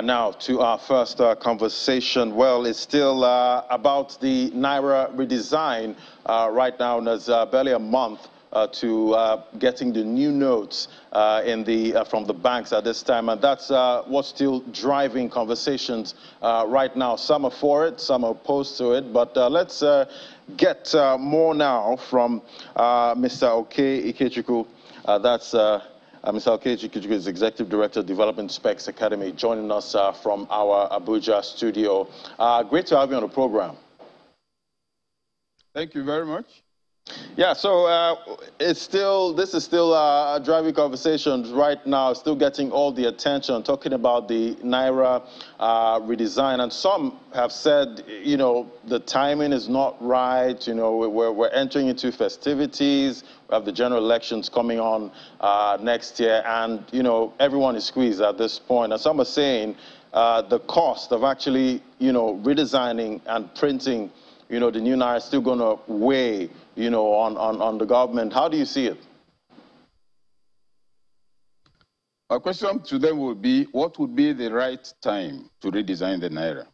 Now to our first conversation. Well, it's still about the Naira redesign. Right now, there's barely a month to getting the new notes from the banks at this time, and that's what's still driving conversations right now. Some are for it, some are opposed to it, but let's get more now from Mr. Oke Ikechukwu. That's Mr. Okechi is Executive Director, Development Specs Academy, joining us from our Abuja studio. Great to have you on the program. Thank you very much. Yeah, so this is still driving conversations right now, still getting all the attention, talking about the Naira redesign. And some have said, you know, the timing is not right. You know, we're entering into festivities. We have the general elections coming on next year. And, you know, everyone is squeezed at this point. And some are saying the cost of actually, you know, redesigning and printing, you know, the new Naira is still going to weigh, you know, on the government. How do you see it? Our question to them would be, what would be the right time to redesign the Naira?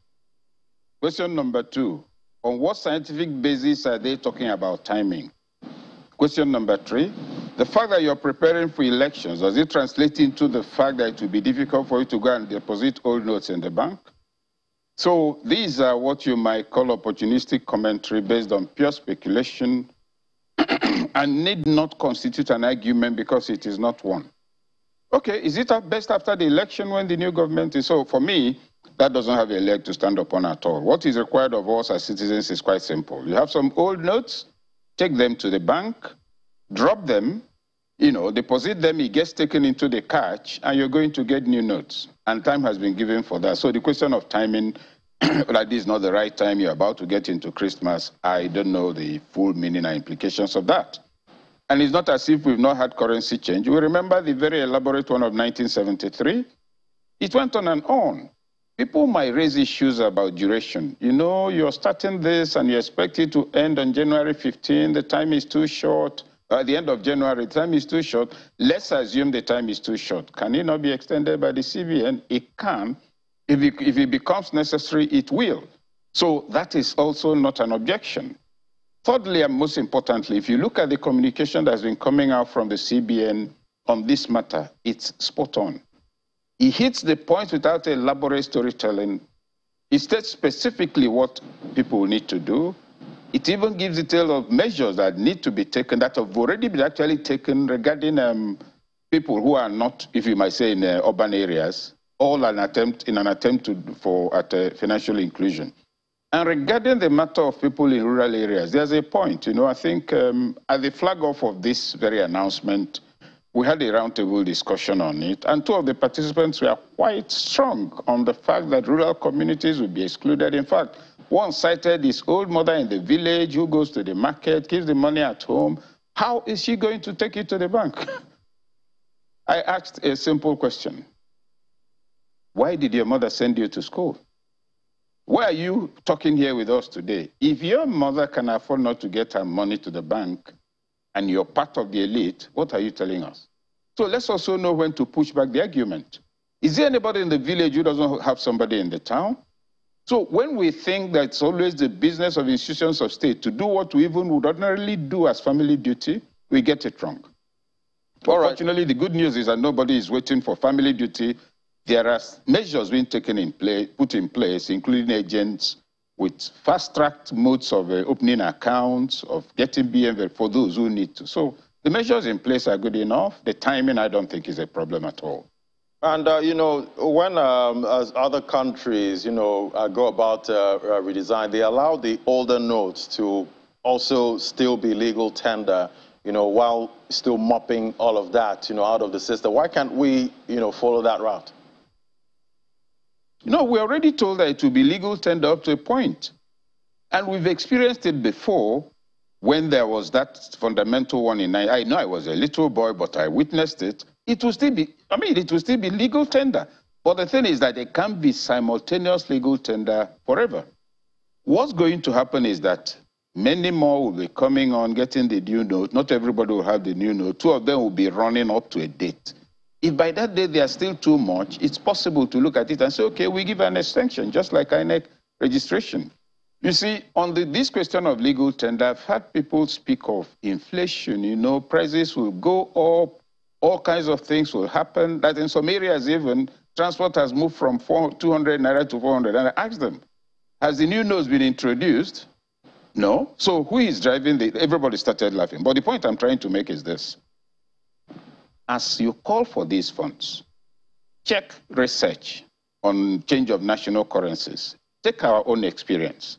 Question number two, on what scientific basis are they talking about timing? Question number three, the fact that you're preparing for elections, does it translate into the fact that it will be difficult for you to go and deposit old notes in the bank? So these are what you might call opportunistic commentary based on pure speculation and need not constitute an argument because it is not one. Okay, is it at best after the election when the new government is? So for me, that doesn't have a leg to stand upon at all. What is required of us as citizens is quite simple. You have some old notes, take them to the bank, drop them, you know, deposit them, it gets taken into the cash, and you're going to get new notes. And time has been given for that. So the question of timing, like this is not the right time, you're about to get into Christmas, I don't know the full meaning and implications of that. And it's not as if we've not had currency change. We remember the very elaborate one of 1973. It went on and on. People might raise issues about duration. You know, you're starting this and you expect it to end on January 15. The time is too short. At the end of January, the time is too short. Let's assume the time is too short. Can it not be extended by the CBN? It can. If it becomes necessary, it will. So that is also not an objection. Thirdly, and most importantly, if you look at the communication that's been coming out from the CBN on this matter, it's spot on. It hits the point without elaborate storytelling. It states specifically what people need to do. It even gives detail of measures that need to be taken, that have already been actually taken regarding people who are not, if you might say, in urban areas, all in an attempt for financial inclusion. And regarding the matter of people in rural areas, there's a point. You know, I think at the flag off of this very announcement, we had a roundtable discussion on it, and two of the participants were quite strong on the fact that rural communities would be excluded. In fact, one cited this old mother in the village who goes to the market, keeps the money at home. How is she going to take it to the bank? I asked a simple question. Why did your mother send you to school? Why are you talking here with us today? If your mother can afford not to get her money to the bank and you're part of the elite, what are you telling us? So let's also know when to push back the argument. Is there anybody in the village who doesn't have somebody in the town? So when we think that it's always the business of institutions of state to do what we even would ordinarily do as family duty, we get it wrong. Unfortunately, the good news is that nobody is waiting for family duty. There are measures being put in place, including agents with fast-tracked modes of opening accounts, of getting BM for those who need to. So the measures in place are good enough. The timing, I don't think, is a problem at all. And, you know, when as other countries, you know, go about redesign, they allow the older notes to also still be legal tender, you know, while still mopping all of that, you know, out of the system. Why can't we, you know, follow that route? No, we're already told that it will be legal tender up to a point. And we've experienced it before when there was that fundamental one in Naira. I know I was a little boy, but I witnessed it. It will still be, it will still be legal tender. But the thing is that it can't be simultaneous legal tender forever. What's going to happen is that many more will be coming on, getting the new note. Not everybody will have the new note. Two of them will be running up to a date. If by that day they are still too much, it's possible to look at it and say, okay, we give an extension, just like INEC registration. You see, on this question of legal tender, I've heard people speak of inflation, prices will go up, all kinds of things will happen, that in some areas even, transport has moved from 200 Naira to 400. And I asked them, has the new notes been introduced? No. So who is driving everybody started laughing. But the point I'm trying to make is this. As you call for these funds, check research on change of national currencies. Take our own experience.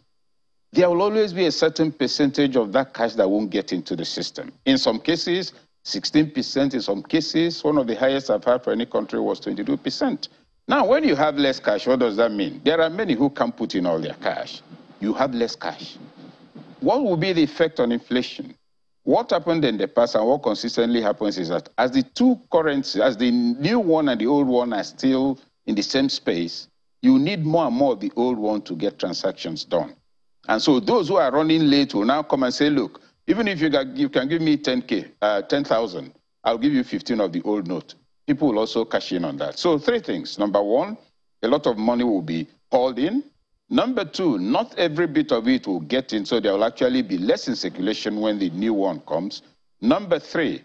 There will always be a certain percentage of that cash that won't get into the system. In some cases, 16%. In some cases, one of the highest I've had for any country was 22%. Now, when you have less cash, what does that mean? There are many who can't put in all their cash. You have less cash. What will be the effect on inflation? What happened in the past and what consistently happens is that as the two currencies, as the new one and the old one are still in the same space, you need more and more of the old one to get transactions done. And so those who are running late will now come and say, look, even if you can give me 10,000, I'll give you 15 of the old note. People will also cash in on that. So three things. Number one, a lot of money will be hauled in. Number two, not every bit of it will get in, so there will actually be less in circulation when the new one comes. Number three,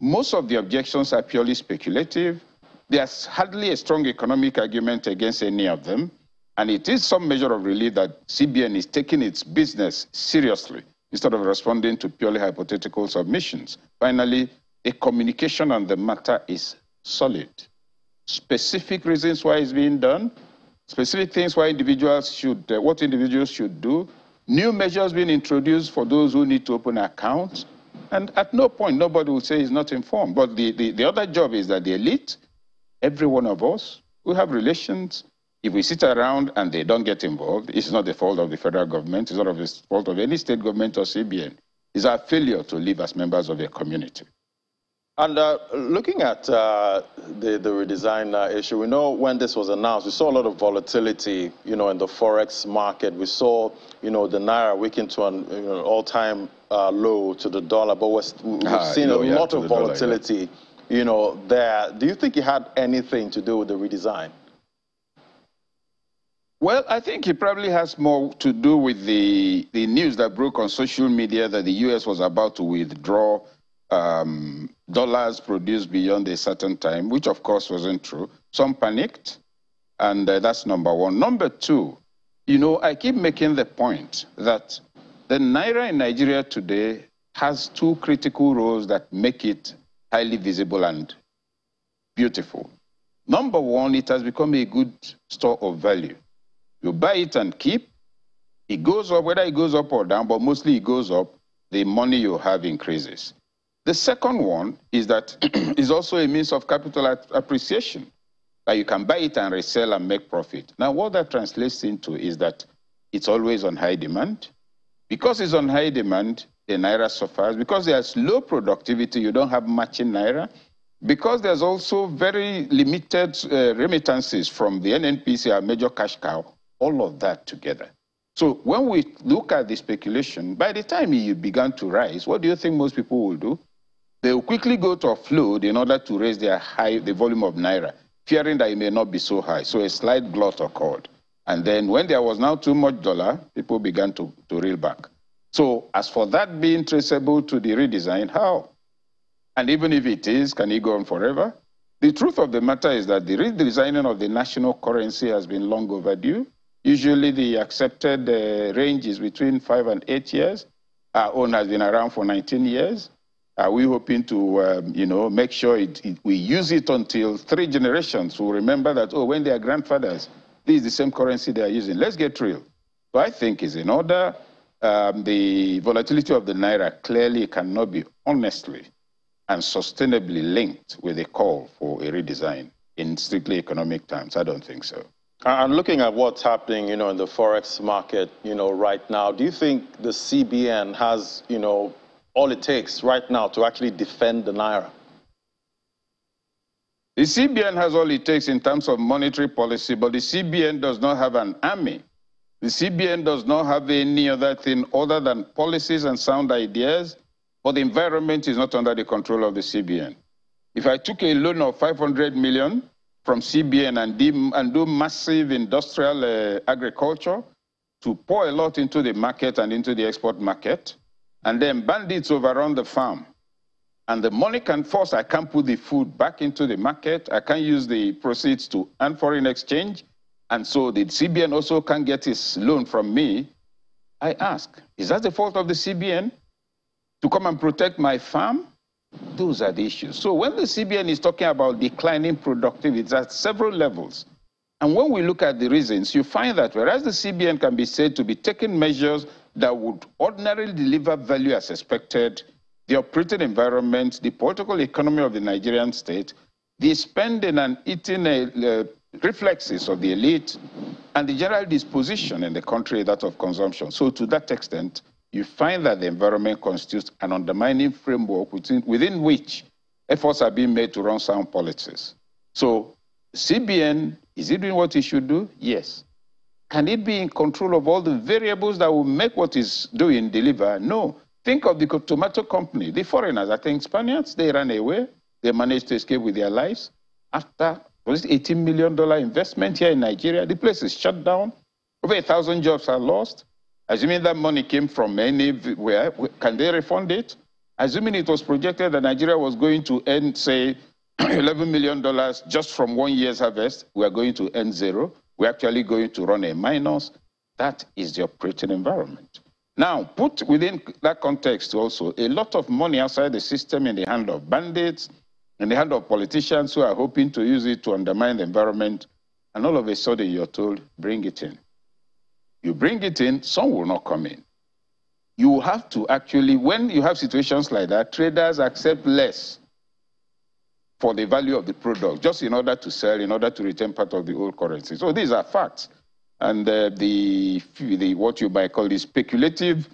most of the objections are purely speculative. There's hardly a strong economic argument against any of them. And it is some measure of relief that CBN is taking its business seriously instead of responding to purely hypothetical submissions. Finally, a communication on the matter is solid. Specific reasons why it's being done, specific things why individuals should, what individuals should do, new measures being introduced for those who need to open accounts, and at no point nobody will say he's not informed. But the other job is that the elite, every one of us, who have relations, if we sit around and they don't get involved, it's not the fault of the federal government, it's not the fault of any state government or CBN. It's our failure to live as members of a community. And looking at the redesign issue, we know when this was announced, we saw a lot of volatility, in the Forex market. We saw, the Naira weaken to an all-time low to the dollar, but we've seen a lot of volatility, there. Do you think it had anything to do with the redesign? Well, I think it probably has more to do with the news that broke on social media that the U.S. was about to withdraw dollars produced beyond a certain time, which of course wasn't true. Some panicked, and that's number one. Number two, I keep making the point that the Naira in Nigeria today has two critical roles that make it highly visible and beautiful. Number one, it has become a good store of value. You buy it and keep. It goes up, whether it goes up or down, but mostly it goes up, the money you have increases. The second one is that it's also a means of capital appreciation, that you can buy it and resell and make profit. Now, what that translates into is that it's always on high demand. Because it's on high demand, the Naira suffers. Because there's low productivity, you don't have much in Naira. Because there's also very limited remittances from the NNPC, our major cash cow, all of that together. So when we look at the speculation, by the time it began to rise, what do you think most people will do? They will quickly go to offload in order to raise the volume of Naira, fearing that it may not be so high. So a slight glut occurred. And then when there was now too much dollar, people began to reel back. So as for that being traceable to the redesign, how? And even if it is, can it go on forever? The truth of the matter is that the redesigning of the national currency has been long overdue. Usually the accepted range is between 5 and 8 years. Our own has been around for 19 years. We're hoping to, make sure we use it until 3 generations will remember that, when their grandfathers, this is the same currency they are using. Let's get real. So I think is in order. The volatility of the Naira clearly cannot be honestly and sustainably linked with a call for a redesign in strictly economic terms. I don't think so. And looking at what's happening, in the Forex market, right now, do you think the CBN has, all it takes right now to actually defend the Naira? The CBN has all it takes in terms of monetary policy, but the CBN does not have an army. The CBN does not have any other thing other than policies and sound ideas, but the environment is not under the control of the CBN. If I took a loan of 500 million from CBN and do massive industrial agriculture to pour a lot into the market and into the export market, and then bandits overrun the farm, and the money can force, I can't put the food back into the market, I can't use the proceeds to earn foreign exchange, and so the CBN also can't get his loan from me, I ask, is that the fault of the CBN to come and protect my farm? Those are the issues. So when the CBN is talking about declining productivity, it's at several levels. And when we look at the reasons, you find that whereas the CBN can be said to be taking measures that would ordinarily deliver value as expected, the operating environment, the political economy of the Nigerian state, the spending and eating reflexes of the elite, and the general disposition in the country, that of consumption. So to that extent, you find that the environment constitutes an undermining framework within which efforts are being made to run sound policies. So CBN, is it doing what it should do? Yes. Can it be in control of all the variables that will make what it's doing deliver? No. Think of the tomato company. The foreigners, I think Spaniards, they ran away. They managed to escape with their lives. After, was it $18 million investment here in Nigeria? The place is shut down. Over 1,000 jobs are lost. Assuming that money came from anywhere, can they refund it? Assuming it was projected that Nigeria was going to earn, say, $11 million just from 1 year's harvest, we are going to earn zero. We're actually going to run a minus. That is the operating environment. Now, put within that context also a lot of money outside the system in the hand of bandits, in the hand of politicians who are hoping to use it to undermine the environment, and all of a sudden you're told, bring it in. You bring it in, some will not come in. You have to actually, when you have situations like that, traders accept less for the value of the product, just in order to sell, in order to retain part of the old currency. So these are facts. And what you might call the speculative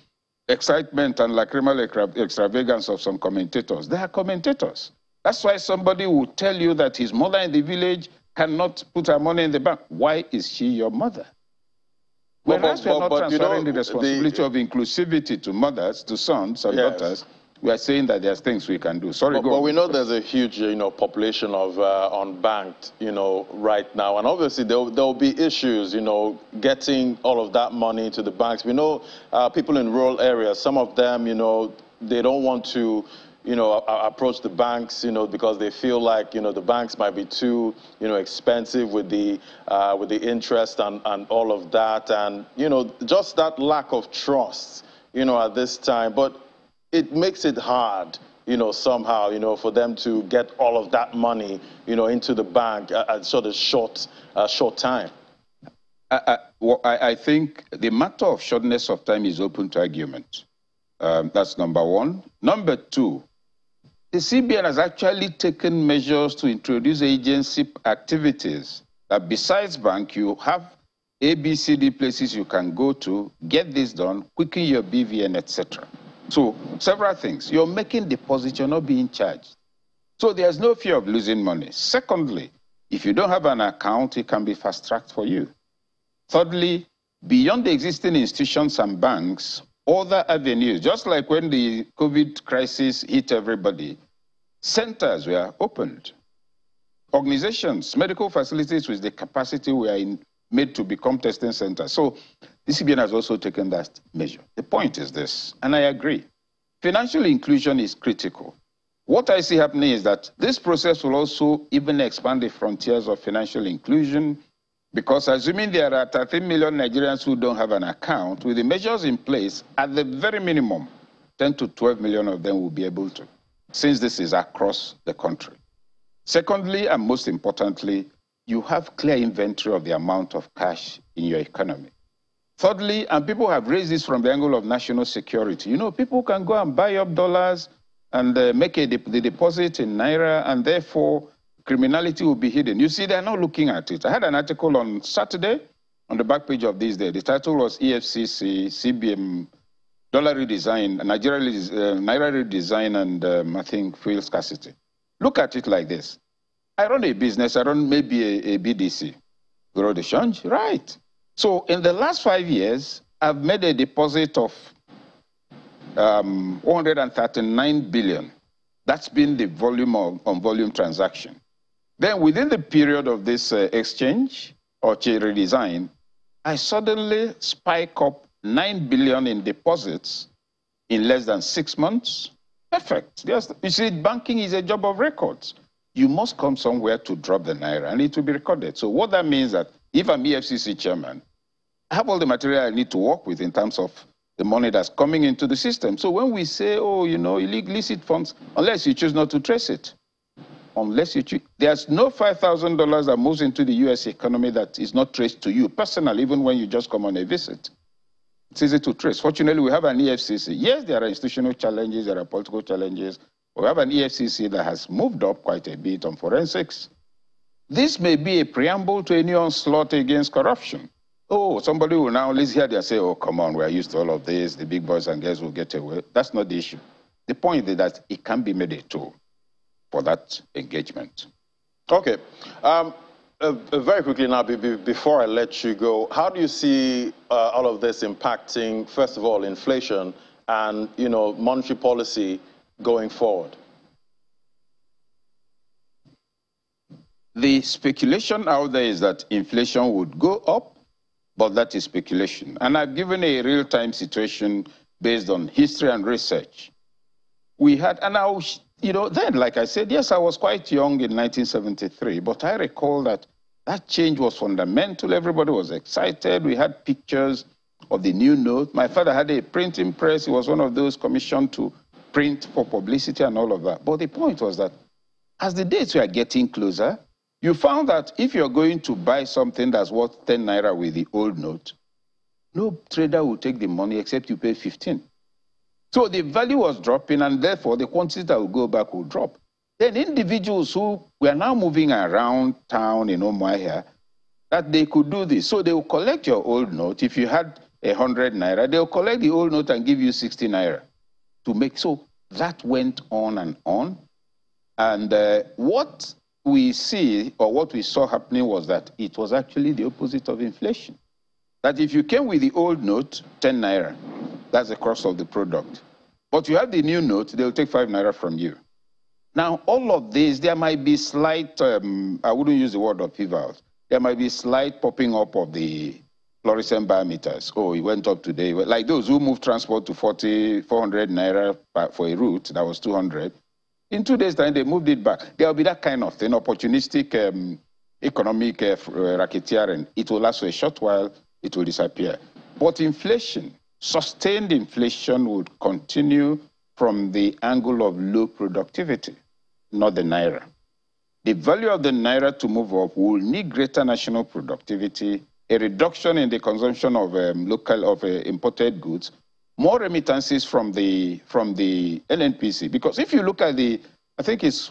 excitement and lacrimal extravagance of some commentators, they are commentators. That's why somebody will tell you that his mother in the village cannot put her money in the bank. Why is she your mother? Whereas we are not transferring the responsibility of inclusivity to mothers, to sons and daughters, we are saying that there's things we can do. Sorry, go on. But we know there's a huge, population of unbanked, right now. And obviously there'll be issues, getting all of that money to the banks. We know people in rural areas, some of them, they don't want to, approach the banks, because they feel like, the banks might be too, expensive with the interest and all of that. And, just that lack of trust, at this time. But it makes it hard, somehow, for them to get all of that money, into the bank at sort of short time. I think the matter of shortness of time is open to argument. That's number one. Number two, the CBN has actually taken measures to introduce agency activities that besides bank, you have ABCD places you can go to, get this done, quicken your BVN, etc. So several things. You're making deposits, you're not being charged. So there's no fear of losing money. Secondly, if you don't have an account, it can be fast-tracked for you. Thirdly, beyond the existing institutions and banks, other avenues, just like when the COVID crisis hit everybody, centers were opened. Organizations, medical facilities with the capacity were made to become testing centers. So the CBN has also taken that measure. The point is this, and I agree. Financial inclusion is critical. What I see happening is that this process will also even expand the frontiers of financial inclusion, because assuming there are 13 million Nigerians who don't have an account, with the measures in place, at the very minimum, 10 to 12 million of them will be able to, since this is across the country. Secondly, and most importantly, you have clear inventory of the amount of cash in your economy. Thirdly, and people have raised this from the angle of national security, people can go and buy up dollars and make the deposit in Naira, and therefore criminality will be hidden. You see, they're not looking at it. I had an article on Saturday on the back page of This Day. The title was EFCC, CBN, Dollar Redesign, Naira Redesign, and I think fuel scarcity. Look at it like this. I run a business, I run maybe a BDC, Bureau de Change, right. So in the last 5 years, I've made a deposit of 139 billion That's been the volume on volume transaction. Then within the period of this exchange or redesign, I suddenly spike up 9 billion in deposits in less than 6 months. Perfect. Yes. You see, banking is a job of records. You must come somewhere to drop the Naira, and it will be recorded. So what that means that if I'm EFCC chairman, I have all the material I need to work with in terms of the money that's coming into the system. So when we say, oh, you know, illicit funds, unless you choose not to trace it, unless you choose, there's no $5,000 that moves into the U.S. economy that is not traced to you personally, even when you just come on a visit. It's easy to trace. Fortunately, we have an EFCC. Yes, there are institutional challenges, there are political challenges. We have an EFCC that has moved up quite a bit on forensics. This may be a preamble to a new onslaught against corruption. Oh, somebody will now listen here and say, oh, come on, we're used to all of this. The big boys and girls will get away. That's not the issue. The point is that it can be made a tool for that engagement. Okay. Very quickly now, before I let you go, how do you see all of this impacting, first of all, inflation and, you know, monetary policy going forward? The speculation out there is that inflation would go up, but that is speculation. And I've given a real-time situation based on history and research. We had, and I was, you know, then, like I said, yes, I was quite young in 1973, but I recall that that change was fundamental. Everybody was excited. We had pictures of the new note. My father had a printing press. He was one of those commissioned to print for publicity and all of that. But the point was that as the dates were getting closer, you found that if you're going to buy something that's worth 10 Naira with the old note, no trader will take the money except you pay 15. So the value was dropping, and therefore the quantity that will go back will drop. Then individuals who were now moving around town in Umuahia, that they could do this. So they will collect your old note. If you had 100 Naira, they'll collect the old note and give you 60 Naira to make. So that went on and on. And what we see, or what we saw happening, was that it was actually the opposite of inflation. That if you came with the old note, 10 Naira, that's the cost of the product. But you have the new note, they'll take 5 Naira from you. Now, all of this, there might be slight, I wouldn't use the word upheaval. There might be slight popping up of the fluorescent biometers. Oh, it went up today. Like those who move transport to 400 Naira for a route, that was 200. In 2 days' time, they moved it back. There will be that kind of thing, opportunistic economic racketeering. It will last for a short while, it will disappear. But inflation, sustained inflation, would continue from the angle of low productivity, not the Naira. The value of the Naira to move up will need greater national productivity, a reduction in the consumption of imported goods, more remittances from the NNPC. Because if you look at the, I think it's,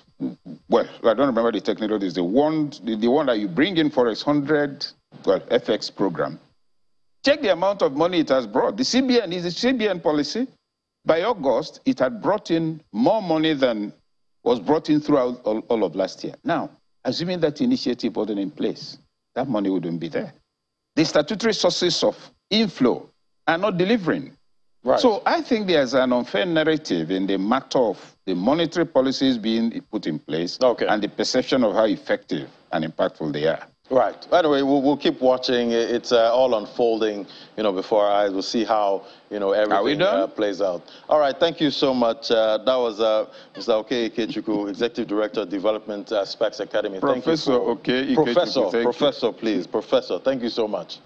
well, I don't remember the technical, is the one that you bring in for its 100, well, FX program. Check the amount of money it has brought. The CBN is a CBN policy. By August, it had brought in more money than was brought in throughout all of last year. Now, assuming that initiative wasn't in place, that money wouldn't be there. The statutory sources of inflow are not delivering. Right. So I think there's an unfair narrative in the matter of the monetary policies being put in place, okay, and the perception of how effective and impactful they are. Right. Anyway, we'll keep watching. It's all unfolding, you know, before our eyes. We'll see how, you know, everything plays out. All right. Thank you so much. That was Mr. Oke Ikechukwu, Executive Director of Development Specs Academy. Professor Oke Ikechukwu. Professor, please. Professor, thank you so much.